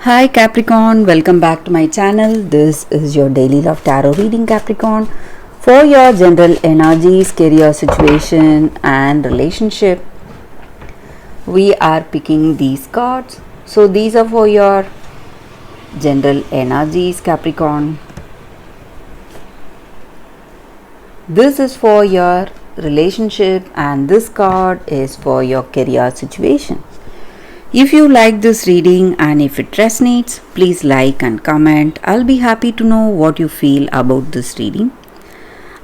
Hi Capricorn, welcome back to my channel. This is your daily love tarot reading, Capricorn, for your general energies, career situation and relationship. We are picking these cards. So these are for your general energies, Capricorn. This is for your relationship and this card is for your career situation. If you like this reading and if it resonates, please like and comment. I'll be happy to know what you feel about this reading.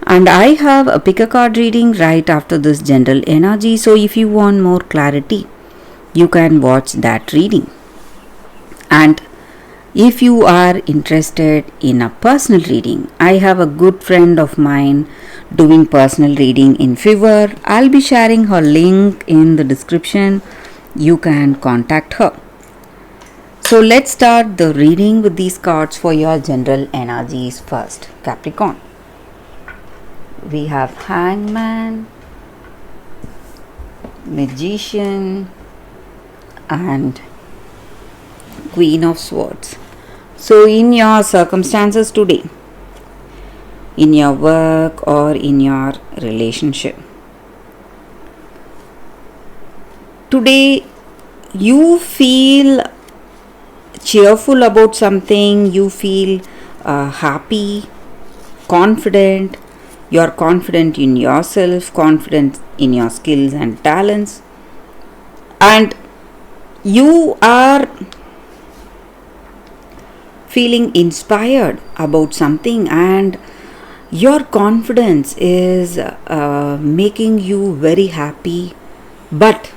And I have a pick a card reading right after this general energy. So if you want more clarity, you can watch that reading. And if you are interested in a personal reading, I have a good friend of mine doing personal reading in Fiverr. I'll be sharing her link in the description. You can contact her. So let's start the reading with these cards for your general energies first, Capricorn. We have Hangman, Magician and Queen of Swords. So in your circumstances today, in your work or in your relationship, today you feel cheerful about something, you feel happy, confident, you are confident in yourself, confident in your skills and talents, and you are feeling inspired about something, and your confidence is making you very happy. But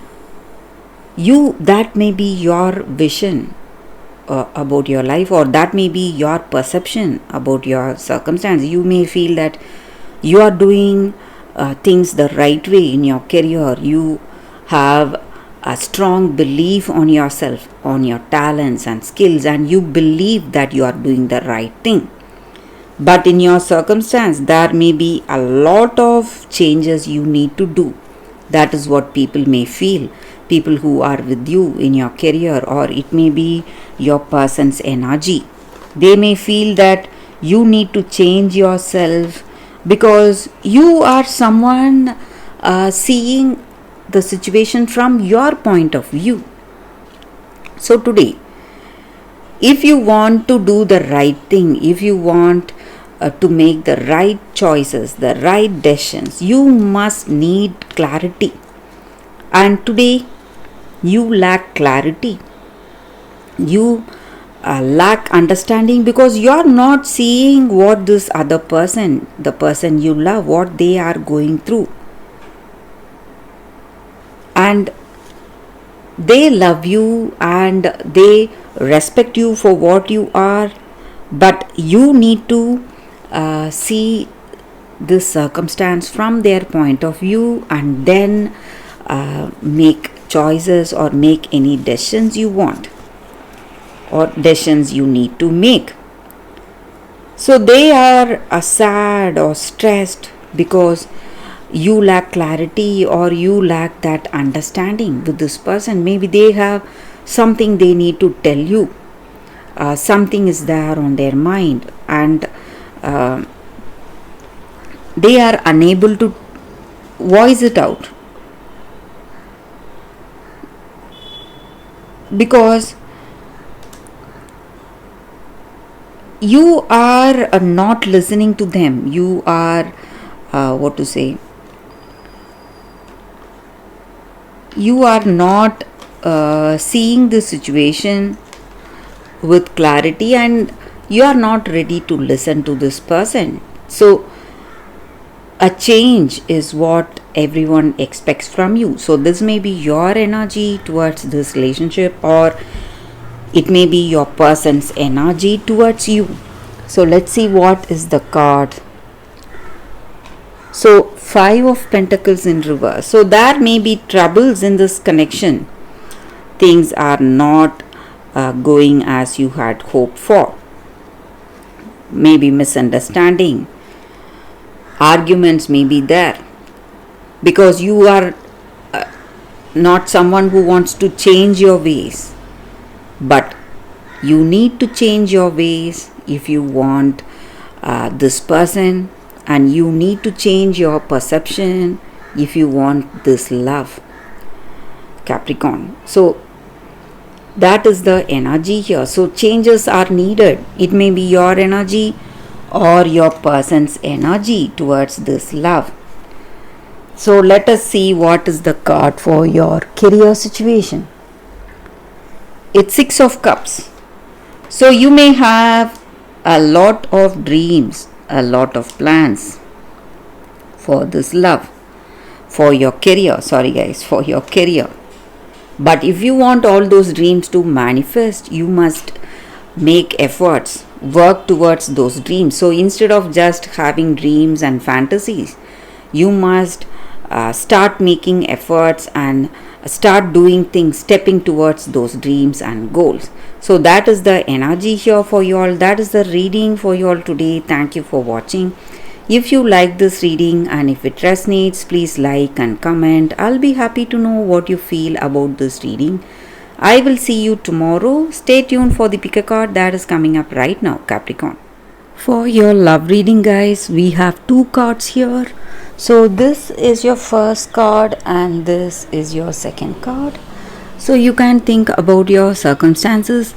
that may be your vision about your life, or that may be your perception about your circumstance. You may feel that you are doing things the right way in your career. You have a strong belief on yourself, on your talents and skills, and you believe that you are doing the right thing. But in your circumstance, there may be a lot of changes you need to do. That is what people may feel. People who are with you in your career, or it may be your person's energy. They may feel that you need to change yourself because you are someone seeing the situation from your point of view. So today, if you want to do the right thing, if you want to make the right choices, the right decisions, you must need clarity. And today, you lack clarity. You lack understanding because you are not seeing what this other person, the person you love, what they are going through. And they love you and they respect you for what you are, but you need to see this circumstance from their point of view and then make choices or make any decisions you want or decisions you need to make. So they are sad or stressed because you lack clarity or you lack that understanding with this person. Maybe they have something they need to tell you. Something is there on their mind, and they are unable to voice it out because you are not listening to them. You are you are not seeing the situation with clarity, and you are not ready to listen to this person. So a change is what everyone expects from you. So this may be your energy towards this relationship, or it may be your person's energy towards you. So let's see what is the card. So 5 of Pentacles in reverse. So there may be troubles in this connection. Things are not going as you had hoped for. Maybe misunderstanding. Arguments may be there because you are not someone who wants to change your ways. But You need to change your ways if you want this person, and you need to change your perception if you want this love, Capricorn. So that is the energy here. So changes are needed. It may be your energy or your person's energy towards this love. So let us see what is the card for your career situation. It's Six of Cups. So you may have a lot of dreams, a lot of plans for this love, for your career. Sorry guys, for your career. But if you want all those dreams to manifest, you must make efforts, work towards those dreams. So instead of just having dreams and fantasies, you must start making efforts and start doing things, stepping towards those dreams and goals. So that is the energy here for you all. That is the reading for you all today. Thank you for watching. If you like this reading and if it resonates, please like and comment. I'll be happy to know what you feel about this reading. I will see you tomorrow. Stay tuned for the pick a card that is coming up right now, Capricorn. For your love reading, guys, we have two cards here. So this is your first card and this is your second card. So you can think about your circumstances.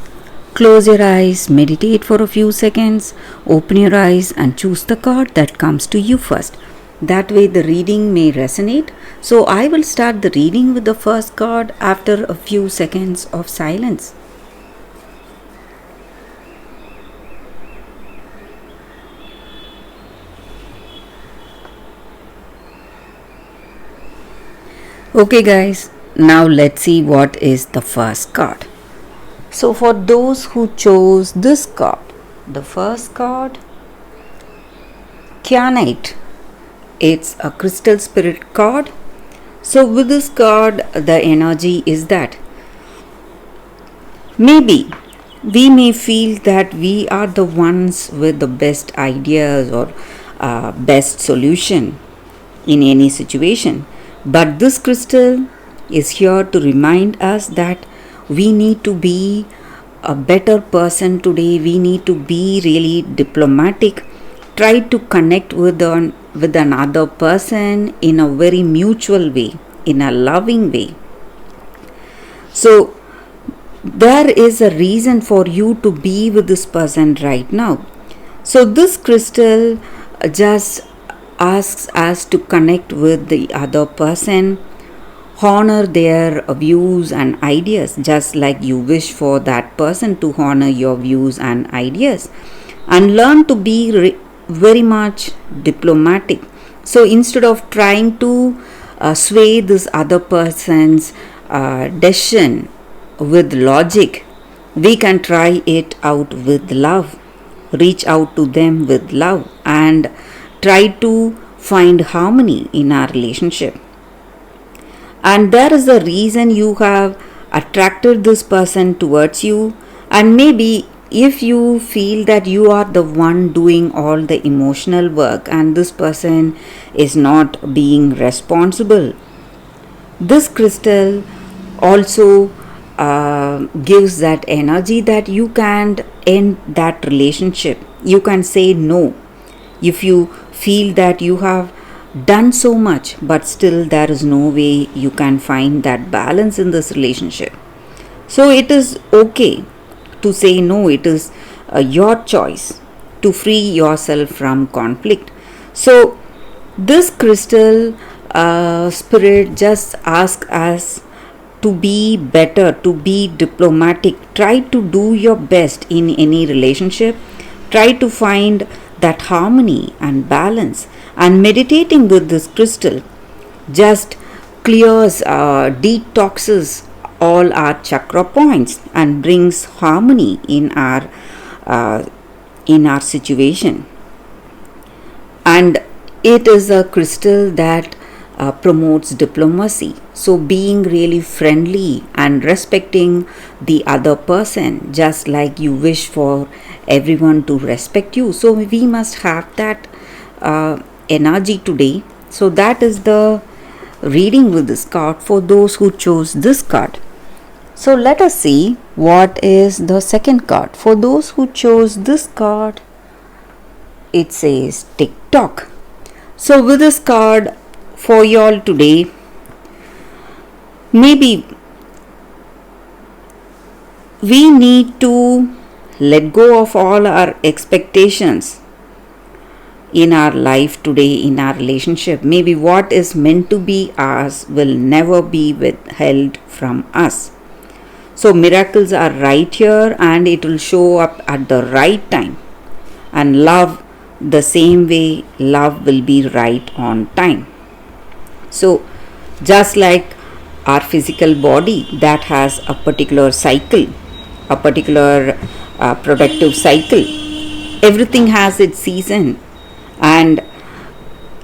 Close your eyes, meditate for a few seconds, open your eyes and choose the card that comes to you first. That way the reading may resonate. So I will start the reading with the first card after a few seconds of silence. Okay guys, now let's see what is the first card. So for those who chose this card, the first card, Kyanite. It's a crystal spirit card. So with this card, the energy is that maybe we may feel that we are the ones with the best ideas or best solution in any situation. But this crystal is here to remind us that we need to be a better person today. We need to be really diplomatic. Try to connect with another person in a very mutual way, in a loving way. So there is a reason for you to be with this person right now. So this crystal just asks us to connect with the other person, honor their views and ideas, just like you wish for that person to honor your views and ideas, and learn to be very much diplomatic. So instead of trying to sway this other person's decision with logic, we can try it out with love. Reach out to them with love and try to find harmony in our relationship. And there is a reason you have attracted this person towards you. And maybe if you feel that you are the one doing all the emotional work and this person is not being responsible, this crystal also gives that energy that you can end that relationship. You can say no. If you feel that you have done so much but still there is no way you can find that balance in this relationship, so it is okay to say no. It is your choice to free yourself from conflict. So this crystal spirit just asks us to be better, to be diplomatic. Try to do your best in any relationship. Try to find that harmony and balance. And meditating with this crystal just clears, detoxes all our chakra points and brings harmony in our situation. And it is a crystal that promotes diplomacy. So being really friendly and respecting the other person, just like you wish for everyone to respect you. So we must have that energy today. So that is the reading with this card for those who chose this card. So let us see what is the second card. For those who chose this card, it says TikTok. So with this card for y'all today, maybe we need to let go of all our expectations in our life today, in our relationship. Maybe what is meant to be ours will never be withheld from us. So miracles are right here and it will show up at the right time. And love, the same way, love will be right on time. So just like our physical body that has a particular cycle, a particular productive cycle, everything has its season, and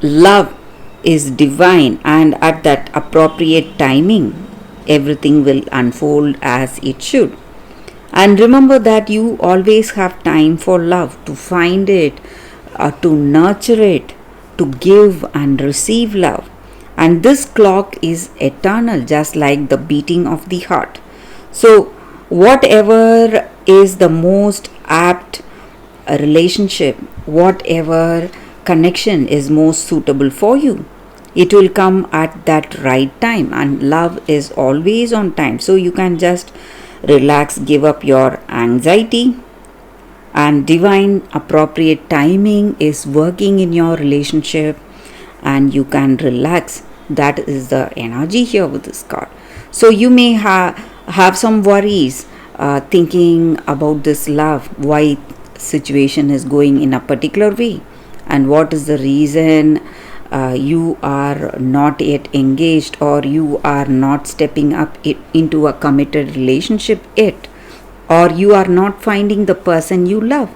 love is divine, and at that appropriate timing everything will unfold as it should. And remember that you always have time for love, to find it, to nurture it, to give and receive love. And this clock is eternal, just like the beating of the heart. So whatever is the most apt relationship, whatever connection is most suitable for you, it will come at that right time, and love is always on time. So you can just relax, give up your anxiety, and divine appropriate timing is working in your relationship, and you can relax. That is the energy here with this card. So you may have some worries, thinking about this love, why situation is going in a particular way, and what is the reason you are not yet engaged, or you are not stepping up into a committed relationship yet, or you are not finding the person you love.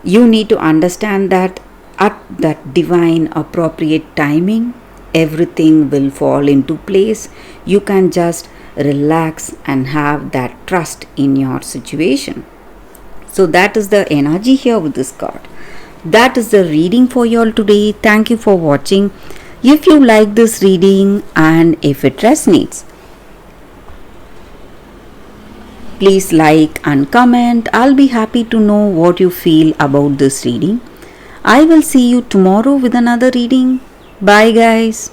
You need to understand that at that divine appropriate timing everything will fall into place. You can just relax and have that trust in your situation. So that is the energy here with this card. That is the reading for you all today. Thank you for watching. If you like this reading and if it resonates, please like and comment. I'll be happy to know what you feel about this reading. I will see you tomorrow with another reading. Bye guys.